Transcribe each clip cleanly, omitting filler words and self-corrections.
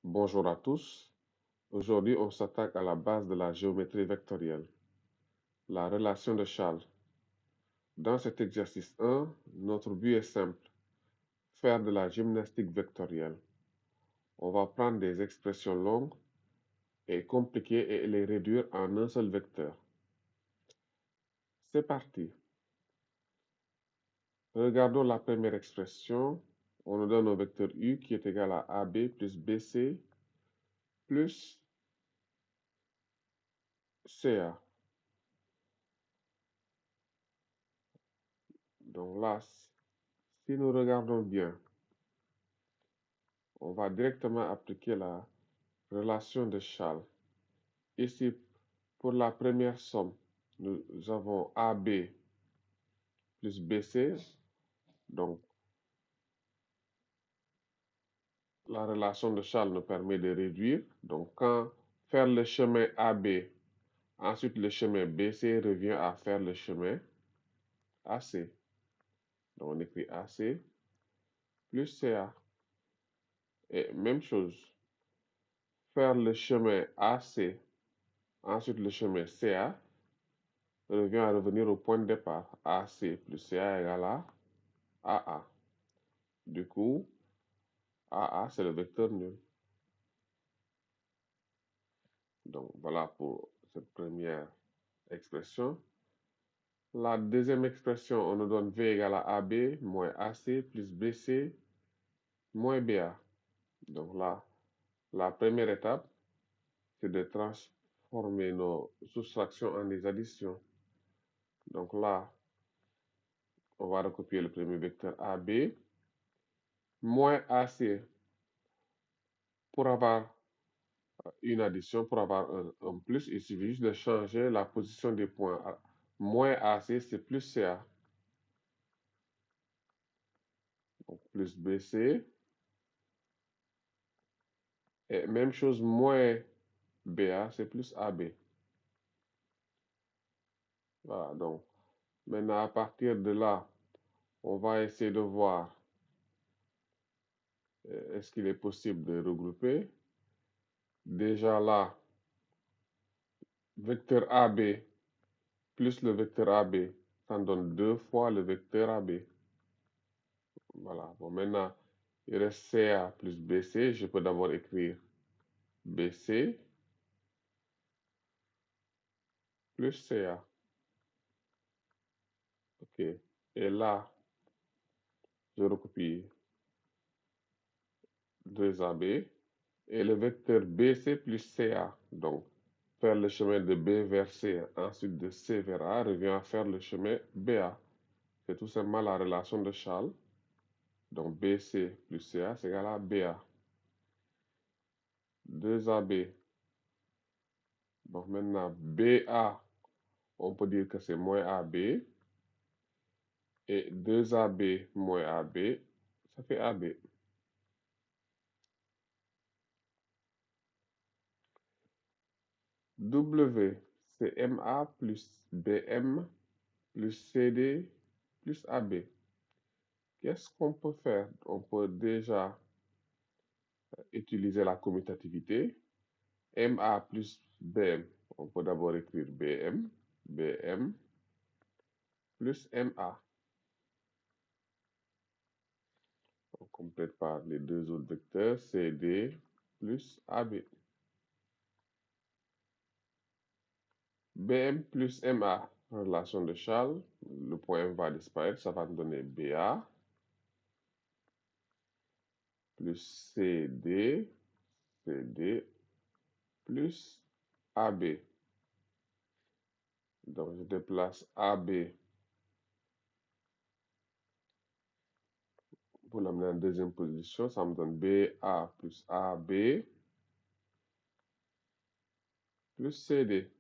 Bonjour à tous. Aujourd'hui, on s'attaque à la base de la géométrie vectorielle, la relation de Charles. Dans cet exercice 1, notre but est simple, faire de la gymnastique vectorielle. On va prendre des expressions longues et compliquées et les réduire en un seul vecteur. C'est parti. Regardons la première expression. On nous donne un vecteur U qui est égal à AB plus BC plus CA. Donc là, si nous regardons bien, on va directement appliquer la relation de Charles. Ici, pour la première somme, nous avons AB plus BC. Donc, la relation de Charles nous permet de réduire. Donc, quand faire le chemin AB, ensuite le chemin BC revient à faire le chemin AC. Donc, on écrit AC plus CA. Et même chose, faire le chemin AC, ensuite le chemin CA, revient à revenir au point de départ. AC plus CA égale à AA. Du coup, AA, c'est le vecteur nul. Donc, voilà pour cette première expression. La deuxième expression, on nous donne V égale à AB moins AC plus BC moins BA. Donc là, la première étape, c'est de transformer nos soustractions en des additions. Donc là, on va recopier le premier vecteur AB moins AC. Pour avoir une addition, pour avoir un plus, il suffit juste de changer la position des points. Moins AC, c'est plus CA. Donc, plus BC. Et même chose, moins BA, c'est plus AB. Voilà, donc, maintenant, à partir de là, on va essayer de voir est-ce qu'il est possible de regrouper. Déjà là, vecteur AB plus le vecteur AB, ça donne 2 fois le vecteur AB. Voilà, bon, maintenant, il reste CA plus BC. Je peux d'abord écrire BC plus CA. OK. Et là, je recopie 2AB et le vecteur BC plus CA. Donc, faire le chemin de B vers C, ensuite de C vers A, revient à faire le chemin BA. C'est tout simplement la relation de Charles. Donc, BC plus CA, c'est égal à BA. 2AB. Donc, maintenant, BA, on peut dire que c'est moins AB. Et 2AB moins AB, ça fait AB. W, c'est MA plus BM plus CD plus AB. Qu'est-ce qu'on peut faire? On peut déjà utiliser la commutativité. MA plus BM, on peut d'abord écrire BM plus MA. On complète par les deux autres vecteurs, CD plus AB. BM plus MA, relation de Charles, le point M va disparaître, ça va nous donner BA plus CD plus AB. Donc je déplace AB pour l'amener en deuxième position, ça me donne BA plus AB plus CD.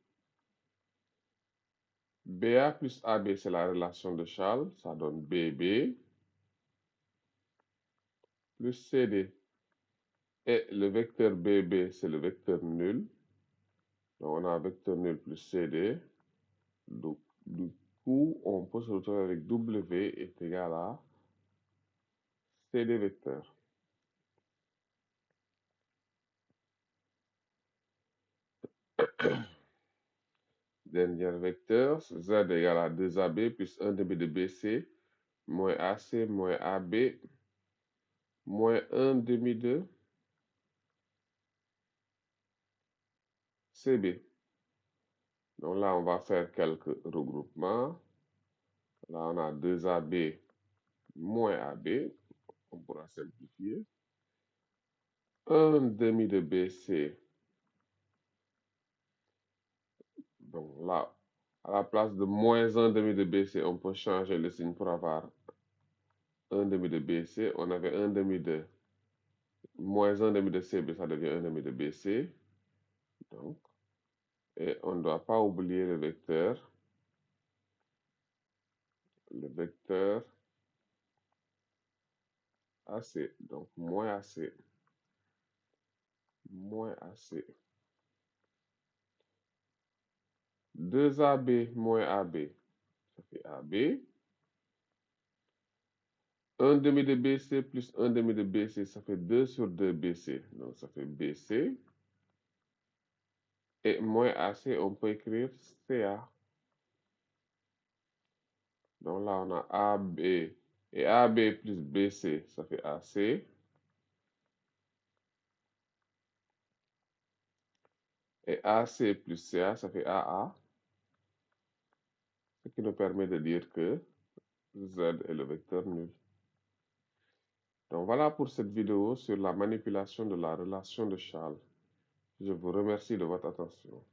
BA plus AB, c'est la relation de Charles, ça donne BB plus CD. Et le vecteur BB, c'est le vecteur nul. Donc on a un vecteur nul plus CD. Donc, du coup, on peut se retrouver avec W est égal à CD vecteur. Dernier vecteur, Z égale à 2AB plus 1 demi de BC, moins AC, moins AB, moins 1 demi de CB. Donc là, on va faire quelques regroupements. Là, on a 2AB moins AB. On pourra simplifier. 1 demi de BC. Donc là, à la place de moins 1 demi de BC, on peut changer le signe pour avoir 1 demi de BC. On avait 1 demi de moins 1 demi de CB, ça devient 1 demi de BC. Donc, et on ne doit pas oublier le vecteur AC. Donc, moins AC. Moins AC. 2AB moins AB, ça fait AB. 1 demi de BC plus 1 demi de BC, ça fait 2 sur 2 BC. Donc, ça fait BC. Et moins AC, on peut écrire CA. Donc là, on a AB. Et AB plus BC, ça fait AC. Et AC plus CA, ça fait AA. Ce qui nous permet de dire que Z est le vecteur nul. Donc voilà pour cette vidéo sur la manipulation de la relation de Charles. Je vous remercie de votre attention.